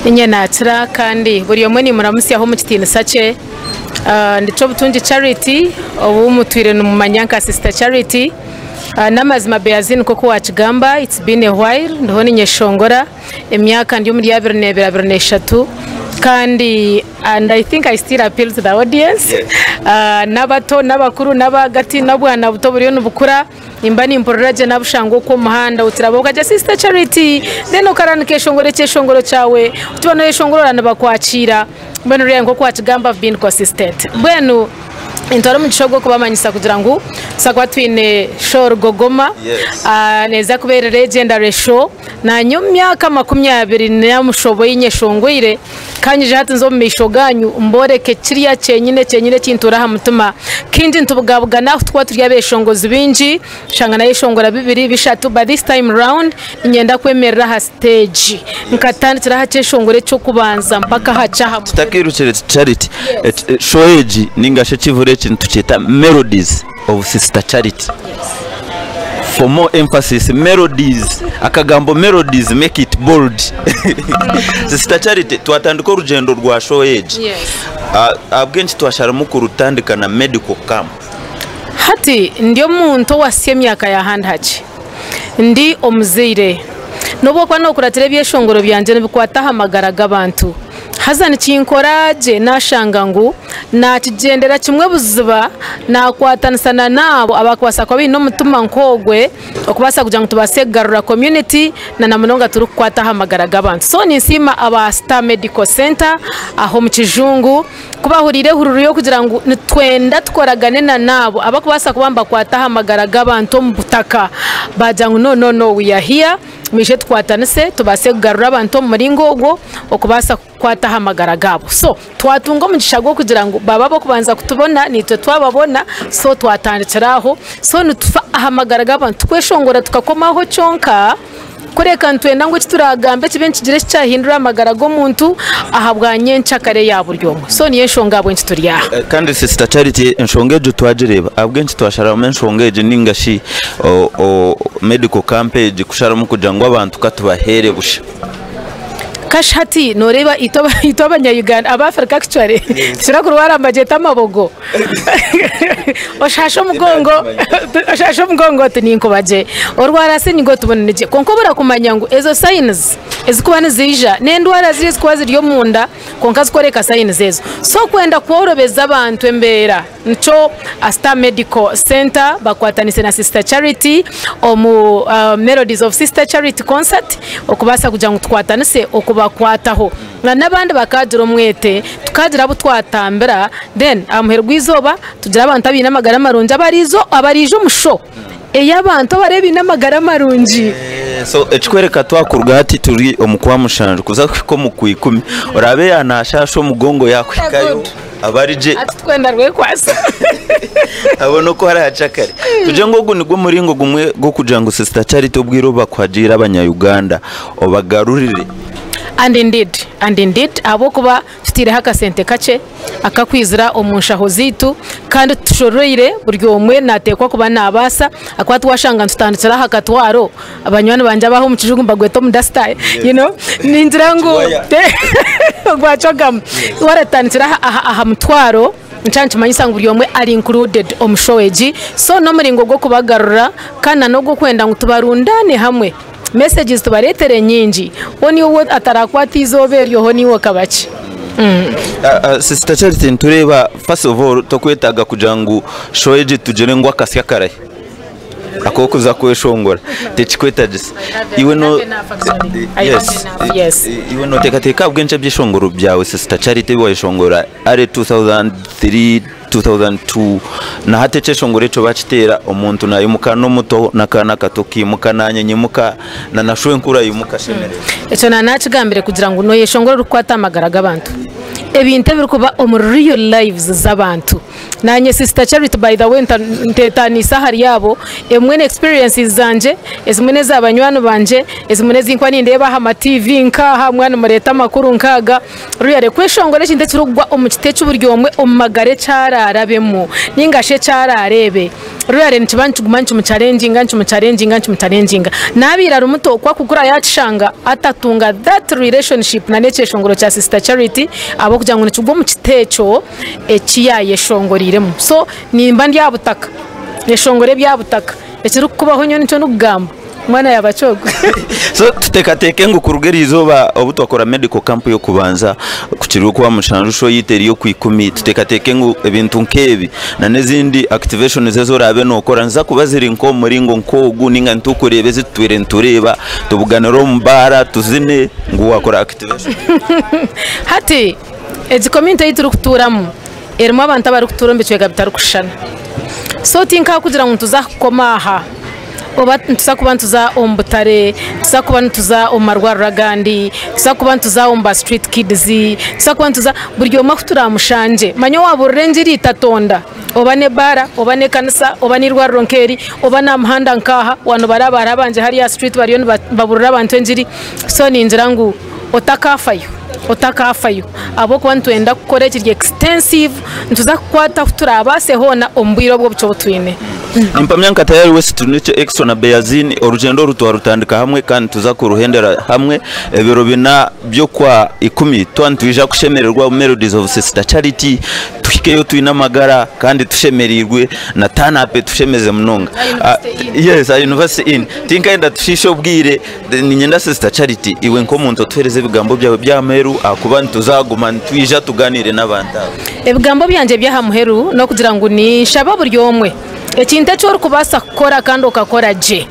ninye natira kandi buri yomwe ni muramusi aho mu kitini sace ndico butungi charity obu mutwire no mumanyanka sister charity namazima Beazine koko wachigamba it's been a while ndo ni nyeshongora emyaka ndi muri 2023 kandi and I think I still appeal to the audience nabato nabakuru nabagati nabwana buto buriyo nubukura imba ni impororaje nabushango ko muhanda utiraboka ja sister charity then ukaranike shongore cyeshongoro cyawe utubona yeshongorana bakwakira mbeno rya ngo kwachigamba have been consistent bwenu intoro mugishogo kubamanyisa kugira ngo sakwa twine shor gogoma neza kubera legendary show na myaka 20 yamushobo yinyeshongwire kanyije hati nzo mishoganyu mboreke kiriya cyenyine cyintura hamutuma kindi ntubugabwa naho twa turya beshongozi binji shangana yeshongora 2 bishatu by this time round nyenda kwemerera ha stage nkatandikira ha cyeshongore cyo kubanza mpaka haca tutakirukire charity showeji ningashe kivure kintu cyita melodies of sister charity. For more emphasis, melodies akagambo melodies make it bold. Sister charity twatandika urugendo rwa showeji abwenshi twashara mukuru rutandikana medical camp hati ndio muntu wasiye myaka ya handhaci ndi omuzire nobo kwa no kuratire byeshongoro byanje bikwata hamagaraga abantu hazana kinkoraje nashanga ngo nakigendera kimwe buziba nakwatanisana nabo abakwasa kwa bino mutuma nkogwe okubasa kugira ngo tubasegarura community na namunonga turi kwata hamagaraga abantu so nisima aba Star Medical Center aho mu kijungu kubahurire hururiyo kugira ngo twenda tkoragane na nabo abakubasa kubamba kwata hamagaraga abantu mu butaka baja ngo no we are here mishe twatanise tubasegarura abantu muri ngogo okubasa kwata hamagaragabo so twatunga mu gishago kugira ngo baba bo kubanza kutubona nitwe twababona so twatandikiraho so nutufa ahamagaragabo tweshongora tukakomaho cyonka kureka ntwenda ngo kituragambe kibenshi gire cyahindura amagarago muntu ahabwanye ncakare ya buryo so niye shongabwe nturiya kandi sister charity enshongeje twajireba abwenshi twashara mu enshongeje ningashi medical campaign kushara mu kugira ngo abantu katubahere busha kashati noreba itobanya Uganda abafrika actually sira kurwara mbageta amabogo oshasho mugongo tininko baje orwara se nigo tubonneje konko bara kumanya ngo ezo signs ezikubana zija nendwara ziri zikwazi ryo munda konka zikoreka signs ezo so kwenda kuorobeza abantu embera nco Star Medical Center bakwatanise na Sister Charity omu Melodies of Sister Charity concert okubasa kugira ngo twatanise bakwataho nabandi bakadira umwete tukagira abo twatambira then amuherwa izoba tugira abantu abina magara marunji abarijo musho y'abantu barebi n'amagara marunji so ekwereka twakurwa hati turi omukwa mushanje kuza ko mukuyikumi orabe yanashasho mugongo yakwikayo abarije atwenda rwe kwasa abone ko hari acakare tuje ngo nigwo muringo gumwe go kugira ngo Sister Charity ubwiro bakwajira abanya-Uganda obagarurire and indeed abo kuba tutire haka sente kace akakwizira omunshaho zitu kandi tushoroire buryo omwe natekwa kuba nabasa akwati washanga tutandikira hakatwaro abanywana banje baho mu kijungu mbagweto mu dasta you know ninzira ngo gwacogam waratandikira aha mutwaro nchanchi manyisa ngo yomwe ari included omushoweji so no muringo go kubagarura kana no go kwenda ngo tubarundane hamwe messages tubaretere nyingi oni wo atarakwati izoberyo ho niwo kabachi Sister Charity ntureba first of all tokwetaga kugira ngo showeji tugere ngo akasya karaye akokuza kweshongora techikwetagisa iwe no yes iwe no tekateka bwenche byishongoro byawe Sister Charity wayishongora are 2003 2002 na hateche shongore cyo bacitera umuntu nayimuka no muto nakana katoki mukananye nyimuka na nashowe nkura yimuka shemere eco nanacigambire kugira ngo no yeshongoro rukwata amagaraga abantu ebinte biri kuba real lives z'abantu nanye Sister Charity by the way ntetanisa hari yabo emwe experiences zanje ezimwe z'abanywano banje ezimwe zinkwa nindeba ha TV nkaha mwana mureta makuru nkaga ruyare kweshongore kinde kirugwa omukite cy'uburyomwe omagare cyararabemo ningashe cyararebe ruyare ntibantu gumanchu mu challenging nabira rumuto kwa kukura yacishanga atatunga that relationship na nece shongoro cha Sister Charity abo kugira ngo nicugwo mu kitecho ekiyaye shongoriremo so nimba ndiyabutaka eshongore byabutaka ekiri kubaho nyoni cyo nugamba mwana yabacogwe so tutekateke ngo kurugeri izoba obutwakora medical camp yo kubanza kukiruko kuba mushanjusho yiteri yo kwikumi tutekateke ngo ebintu nkebi na nezindi activation zezo rabe no kora nza kubazira nko muringo nkogu ninga ntukurebe zitwire ntureba tubuganiro mbara tuzine ngo wakora activation hati ezi community yituru kuturamo erimo abantu bari kuturombe cyega bitari kushana so tinka kugira ngo tuzakomaha oba tuzakubantuza ombutare tuzakubantuza omarwaragandi tuzakubantuza omba street kids tuzakubantuza buryo makutura mushanje manyo wabo rengiri tatonda oba ne bara oba ne kanisa oba ni rwaronkeri oba na muhanda nkaha wano barabara banje hari ya street bariyo baburura abantu enjiri so ninjira ngo otakafayo abo kwantu enda gukora iki extensive ntuzakwata turabase hona ombwiro bwo buco butwine impamyanka tayari wese tunice extra na Beazine urugendo rutandika hamwe kandi tuzakuruhendera hamwe ebiro bina byo kwa 10 twantwija kushemererwa Melodies of Sister Charity tushikeyo twina magara kandi tushemerirwe na tanape tushemeze munonga yes University in tinkaenda tushisho bwire ninyenda Sister Charity iwe nko muntu twereze bigambo byawe byameru akubantu tuzaguma twija tuganire n'abantu ebigambo byanje byahamuheru no kugira ngo ni shaba buryomwe ekinte cyo kubasa gukora kandi ukakora je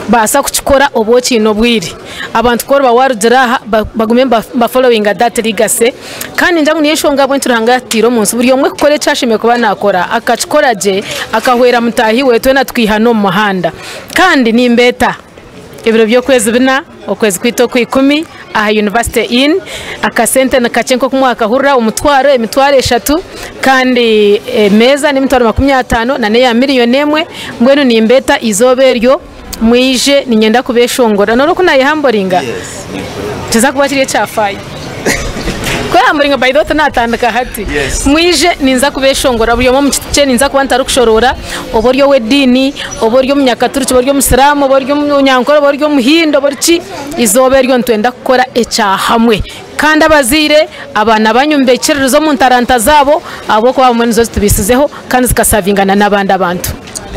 basa kuchikora obo kino bwiri abantu kora bawarudira bagume ba following that legacy kandi njangu niyeshonga bwo nturanga tiro munsi buri omwe kore cyashime kuba nakora akachikora je akahwera mutahi wetu na twihano mu muhanda kandi ni mbeta ibiro byo kwezi bina okwezi kwito ku 10 aha University in akasente na kacenko ku mwaka hurra umutwaro emitwaro 3 kandi meza ni mitwaro 50 na ne ya miliyoni emwe mbwenu ni mbeta izoberyo mwije ninyenda kubeshongora none ko nayihamboringa tuzakubakiriye cyafaye kwa muringa by the way natandika hati mwije ninza kubeshongora buriyo mu kice ninza kubanta rukushorora oboryo wedini oboryo munyakaturu oboryo musiramu oboryo munyankoro oboryo muhindo boriki izoberyo ntwenda gukora echa hamwe kandi abazire abana banyumbekerezo mu ntaranta zabo abo kwa mu nizo tubisizeho kandi zikasavingana n'abandi abantu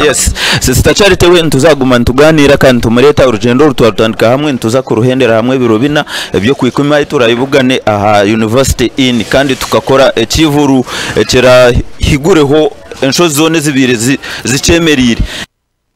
yes Sister Charity we ntuzaguma tuganira kandi tumureta urugendo rutandika hamwe ntuzakuruhendera hamwe birobina byo kwikuma turayibugane aha University in kandi tukakora ekivuru ekera higureho ensho zone zibiri zicemerire